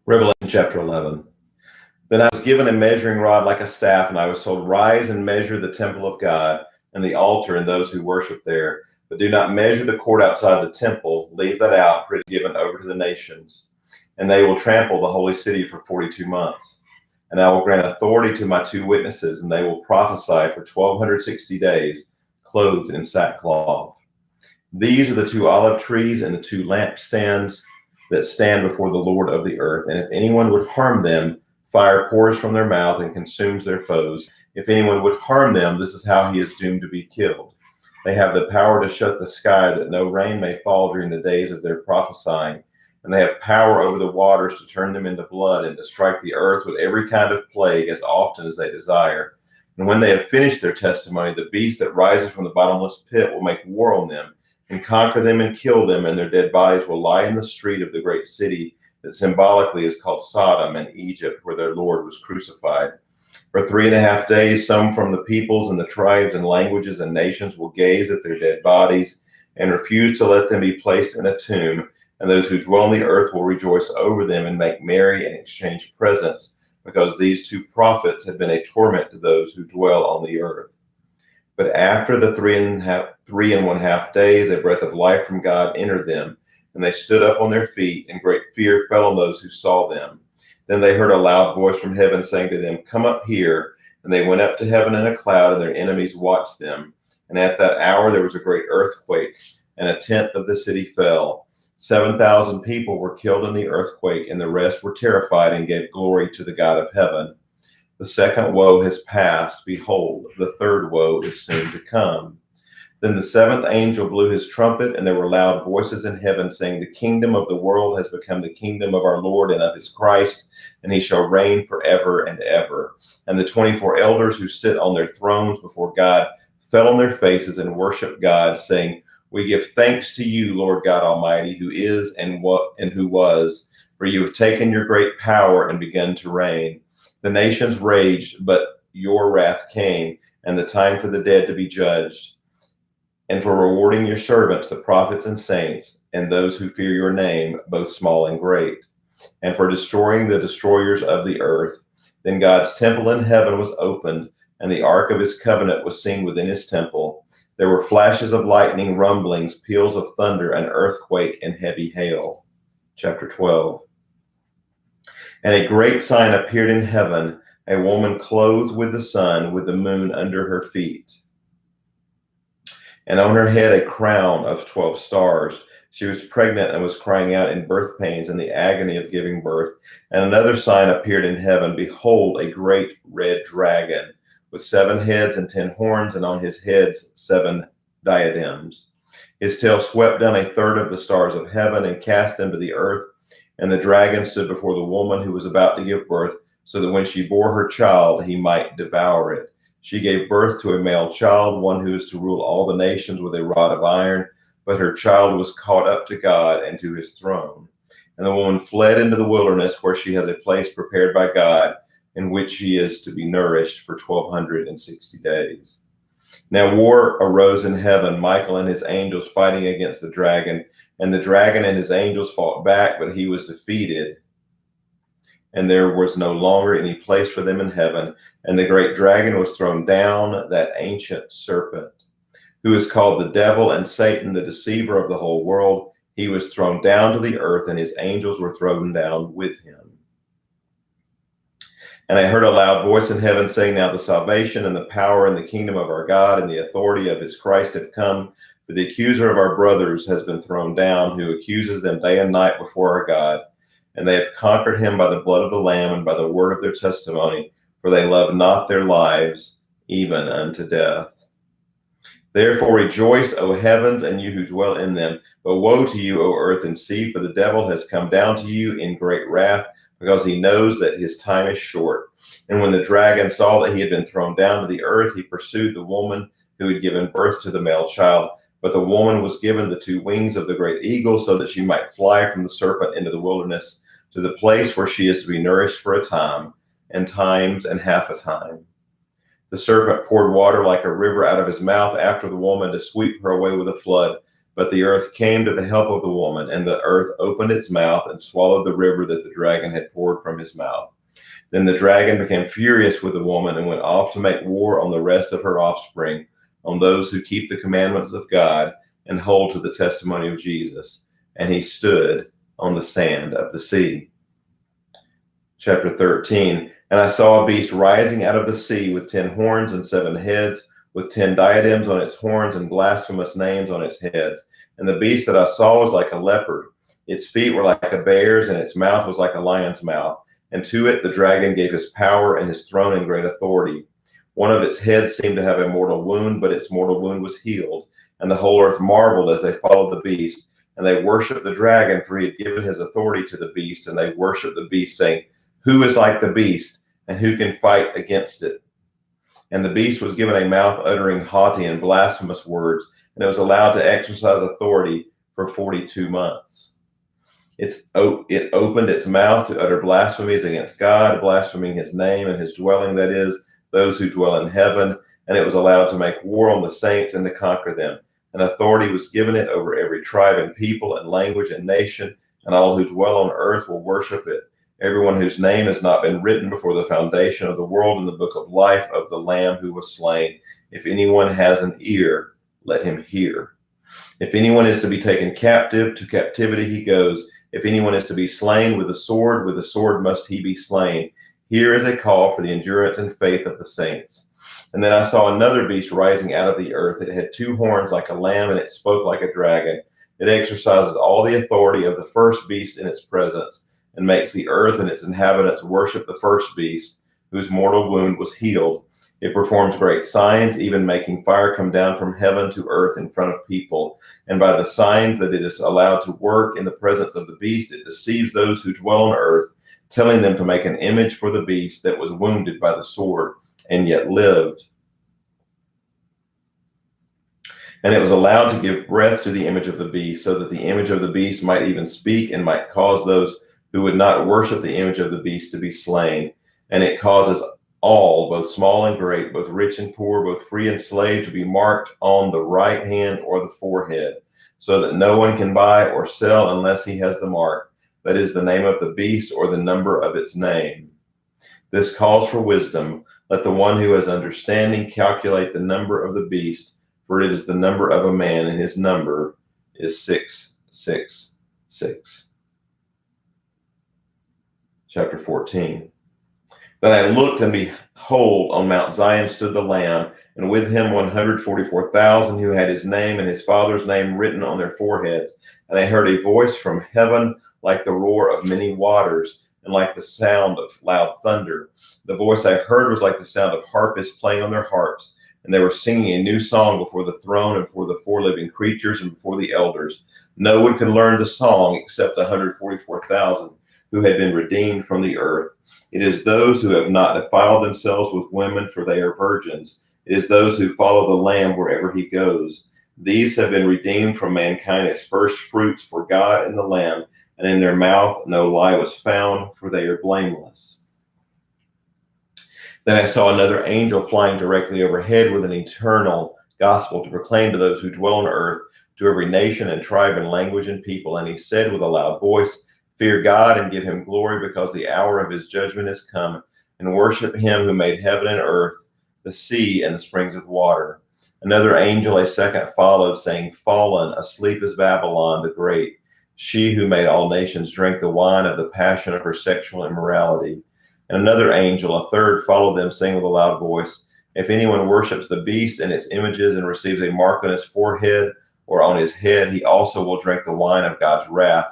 Revelation chapter 11. Then I was given a measuring rod like a staff, and I was told, "Rise and measure the temple of God, and the altar and those who worship there. But do not measure the court outside the temple. Leave that out, for it is given over to the nations. And they will trample the holy city for 42 months. And I will grant authority to my two witnesses, and they will prophesy for 1260 days, clothed in sackcloth. These are the two olive trees and the two lampstands that stand before the Lord of the earth. And if anyone would harm them, fire pours from their mouth and consumes their foes. If anyone would harm them, this is how he is doomed to be killed. They have the power to shut the sky that no rain may fall during the days of their prophesying. And they have power over the waters to turn them into blood and to strike the earth with every kind of plague as often as they desire. And when they have finished their testimony, the beast that rises from the bottomless pit will make war on them and conquer them and kill them, and their dead bodies will lie in the street of the great city that symbolically is called Sodom and Egypt, where their Lord was crucified. For 3.5 days, some from the peoples and the tribes and languages and nations will gaze at their dead bodies and refuse to let them be placed in a tomb, and those who dwell on the earth will rejoice over them and make merry and exchange presents, because these two prophets have been a torment to those who dwell on the earth. But after the 3.5 days, a breath of life from God entered them, and they stood up on their feet, and great fear fell on those who saw them. Then they heard a loud voice from heaven saying to them, "Come up here." And they went up to heaven in a cloud, and their enemies watched them. And at that hour there was a great earthquake, and 1/10 of the city fell. 7,000 people were killed in the earthquake, and the rest were terrified and gave glory to the God of heaven. The second woe has passed. Behold, the third woe is soon to come. Then the seventh angel blew his trumpet, and there were loud voices in heaven saying, "The kingdom of the world has become the kingdom of our Lord and of his Christ, and he shall reign forever and ever." And the 24 elders who sit on their thrones before God fell on their faces and worshiped God, saying, "We give thanks to you, Lord God Almighty, who is and who was, for you have taken your great power and begun to reign. The nations raged, but your wrath came, and the time for the dead to be judged, and for rewarding your servants, the prophets and saints, and those who fear your name, both small and great, and for destroying the destroyers of the earth." Then God's temple in heaven was opened, and the ark of his covenant was seen within his temple. There were flashes of lightning, rumblings, peals of thunder, an earthquake, and heavy hail. Chapter 12. And a great sign appeared in heaven, a woman clothed with the sun, with the moon under her feet, and on her head a crown of 12 stars. She was pregnant and was crying out in birth pains and the agony of giving birth. And another sign appeared in heaven. Behold, a great red dragon with 7 heads and 10 horns, and on his heads 7 diadems. His tail swept down 1/3 of the stars of heaven and cast them to the earth. And the dragon stood before the woman who was about to give birth, so that when she bore her child, he might devour it. She gave birth to a male child, one who is to rule all the nations with a rod of iron, but her child was caught up to God and to his throne. And the woman fled into the wilderness, where she has a place prepared by God, in which she is to be nourished for 1260 days. Now war arose in heaven, Michael and his angels fighting against the dragon. And the dragon and his angels fought back, but he was defeated, and there was no longer any place for them in heaven. And the great dragon was thrown down, that ancient serpent, who is called the devil and Satan, the deceiver of the whole world. He was thrown down to the earth, and his angels were thrown down with him. And I heard a loud voice in heaven saying, "Now the salvation and the power and the kingdom of our God and the authority of his Christ have come. For the accuser of our brothers has been thrown down, who accuses them day and night before our God. And they have conquered him by the blood of the Lamb and by the word of their testimony, for they love not their lives, even unto death. Therefore rejoice, O heavens, and you who dwell in them. But woe to you, O earth and sea, for the devil has come down to you in great wrath, because he knows that his time is short. And when the dragon saw that he had been thrown down to the earth, he pursued the woman who had given birth to the male child. But the woman was given the 2 wings of the great eagle, so that she might fly from the serpent into the wilderness, to the place where she is to be nourished for a time, and times, and half a time. The serpent poured water like a river out of his mouth after the woman, to sweep her away with a flood. But the earth came to the help of the woman, and the earth opened its mouth and swallowed the river that the dragon had poured from his mouth. Then the dragon became furious with the woman and went off to make war on the rest of her offspring, on those who keep the commandments of God and hold to the testimony of Jesus. And he stood on the sand of the sea. Chapter 13. And I saw a beast rising out of the sea with 10 horns and 7 heads, with 10 diadems on its horns and blasphemous names on its heads. And the beast that I saw was like a leopard. Its feet were like a bear's, and its mouth was like a lion's mouth. And to it the dragon gave his power and his throne and great authority. One of its heads seemed to have a mortal wound, but its mortal wound was healed. And the whole earth marveled as they followed the beast. And they worshiped the dragon, for he had given his authority to the beast. And they worshiped the beast, saying, "Who is like the beast, and who can fight against it?" And the beast was given a mouth uttering haughty and blasphemous words, and it was allowed to exercise authority for 42 months. It opened its mouth to utter blasphemies against God, blaspheming his name and his dwelling, that is, those who dwell in heaven. And it was allowed to make war on the saints and to conquer them. And authority was given it over every tribe and people and language and nation, and all who dwell on earth will worship it. Everyone whose name has not been written before the foundation of the world in the book of life of the Lamb who was slain. If anyone has an ear, let him hear. If anyone is to be taken captive, to captivity he goes. If anyone is to be slain with the sword must he be slain. Here is a call for the endurance and faith of the saints. And then I saw another beast rising out of the earth. It had 2 horns like a lamb, and it spoke like a dragon. It exercises all the authority of the first beast in its presence, and makes the earth and its inhabitants worship the first beast, whose mortal wound was healed. It performs great signs, even making fire come down from heaven to earth in front of people. And by the signs that it is allowed to work in the presence of the beast, it deceives those who dwell on earth, telling them to make an image for the beast that was wounded by the sword and yet lived. And it was allowed to give breath to the image of the beast, so that the image of the beast might even speak and might cause those who would not worship the image of the beast to be slain. And it causes all, both small and great, both rich and poor, both free and slave, to be marked on the right hand or the forehead, so that no one can buy or sell unless he has the mark, that is, the name of the beast or the number of its name. This calls for wisdom. Let the one who has understanding calculate the number of the beast, for it is the number of a man, and his number is 666. Chapter 14. Then I looked, and behold, on Mount Zion stood the Lamb, and with him 144,000 who had his name and his father's name written on their foreheads. And I heard a voice from heaven like the roar of many waters, and like the sound of loud thunder. The voice I heard was like the sound of harpists playing on their harps, and they were singing a new song before the throne and before the 4 living creatures and before the elders. No one can learn the song except the 144,000 who had been redeemed from the earth. It is those who have not defiled themselves with women, for they are virgins. It is those who follow the Lamb wherever he goes. These have been redeemed from mankind as first fruits for God and the Lamb, and in their mouth no lie was found, for they are blameless. Then I saw another angel flying directly overhead with an eternal gospel to proclaim to those who dwell on earth, to every nation and tribe and language and people. And he said with a loud voice, "Fear God and give him glory, because the hour of his judgment is come, and worship him who made heaven and earth, the sea and the springs of water." Another angel, a second, followed, saying, "Fallen, asleep is Babylon the great, she who made all nations drink the wine of the passion of her sexual immorality." And another angel, a third, followed them, saying with a loud voice, "If anyone worships the beast and its images and receives a mark on his forehead or on his head, he also will drink the wine of God's wrath,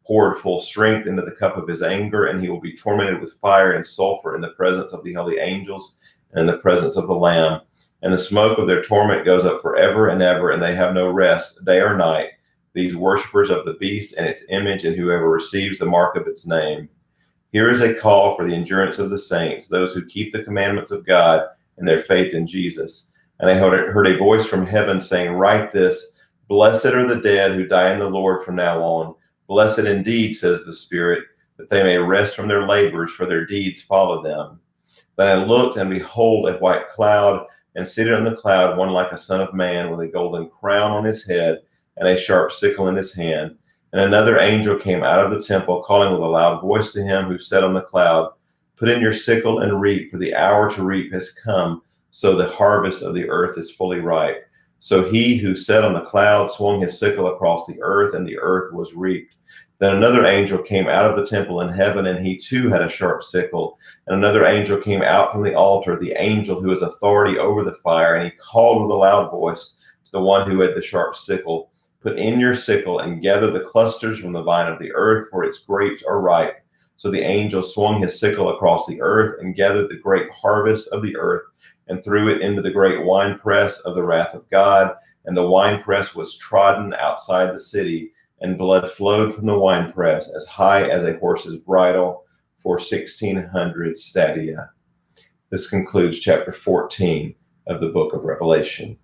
poured full strength into the cup of his anger, and he will be tormented with fire and sulfur in the presence of the holy angels and in the presence of the Lamb. And the smoke of their torment goes up forever and ever, and they have no rest, day or night, these worshippers of the beast and its image, and whoever receives the mark of its name." Here is a call for the endurance of the saints, those who keep the commandments of God and their faith in Jesus. And I heard a voice from heaven saying, "Write this, blessed are the dead who die in the Lord from now on. Blessed indeed, says the Spirit, that they may rest from their labors, for their deeds follow them." Then I looked, and behold, a white cloud, and seated on the cloud one like a son of man, with a golden crown on his head, and a sharp sickle in his hand. And another angel came out of the temple, calling with a loud voice to him who sat on the cloud, "Put in your sickle and reap, for the hour to reap has come, so the harvest of the earth is fully ripe." So he who sat on the cloud swung his sickle across the earth, and the earth was reaped. Then another angel came out of the temple in heaven, and he too had a sharp sickle. And another angel came out from the altar, the angel who has authority over the fire, and he called with a loud voice to the one who had the sharp sickle, "Put in your sickle and gather the clusters from the vine of the earth, for its grapes are ripe." So the angel swung his sickle across the earth and gathered the great harvest of the earth and threw it into the great winepress of the wrath of God. And the winepress was trodden outside the city, and blood flowed from the winepress as high as a horse's bridle for 1,600 stadia. This concludes chapter 14 of the book of Revelation.